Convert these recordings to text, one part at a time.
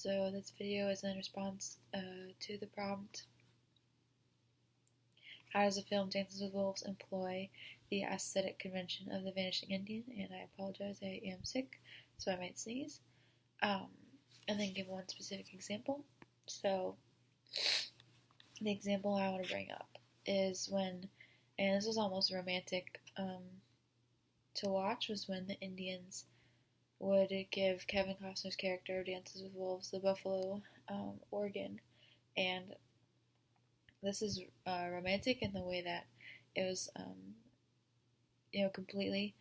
So this video is in response to the prompt, how does the film Dances with Wolves employ the aesthetic convention of the vanishing Indian? And I apologize, I am sick, so I might sneeze. And then give one specific example. So the example I want to bring up is when, and this was almost romantic to watch, was when the Indians would give Kevin Costner's character Dances with Wolves the buffalo organ, and this is romantic in the way that it was, completely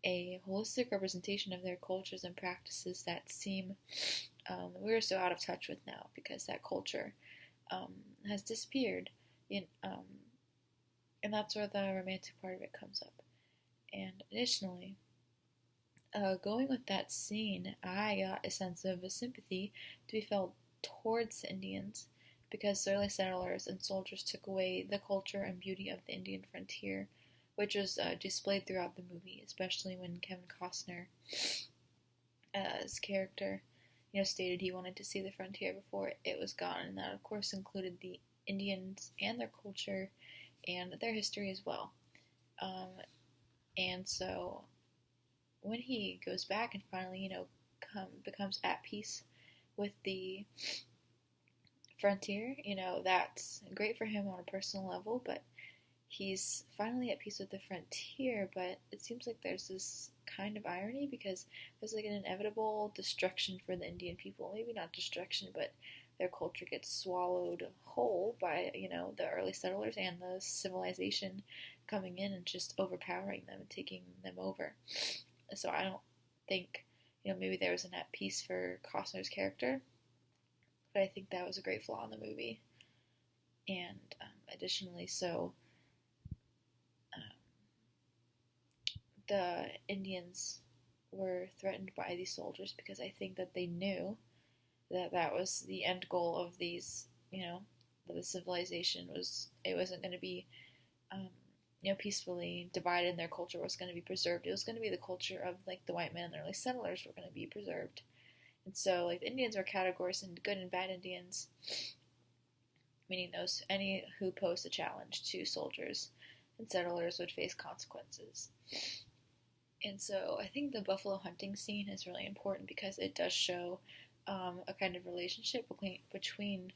a holistic representation of their cultures and practices that seem we're so out of touch with now because that culture has disappeared, and that's where the romantic part of it comes up. And additionally, going with that scene, I got a sense of a sympathy to be felt towards the Indians because the early settlers and soldiers took away the culture and beauty of the Indian frontier, which was displayed throughout the movie, especially when Kevin Costner, his character, stated he wanted to see the frontier before it was gone, and that of course included the Indians and their culture and their history as well. And so when he goes back and finally, becomes at peace with the frontier, that's great for him on a personal level, but he's finally at peace with the frontier, but it seems like there's this kind of irony because there's like an inevitable destruction for the Indian people. Maybe not destruction, but their culture gets swallowed whole by, the early settlers and the civilization coming in and just overpowering them and taking them over. So I don't think, maybe there was an at peace for Costner's character, but I think that was a great flaw in the movie. And additionally, so the Indians were threatened by these soldiers because I think that they knew that that was the end goal of these, that the civilization it wasn't going to be, peacefully divided, and their culture was going to be preserved. It was going to be the culture of, like, the white men and the early settlers were going to be preserved. And so, like, the Indians were categorized into good and bad Indians, meaning any who posed a challenge to soldiers and settlers would face consequences. And so I think the buffalo hunting scene is really important because it does show a kind of relationship between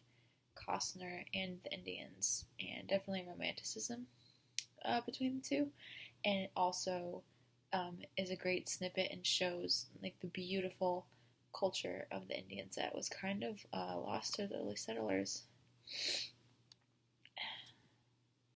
Costner and the Indians, and definitely romanticism between the two. And it also is a great snippet and shows like the beautiful culture of the Indians that was kind of lost to the early settlers.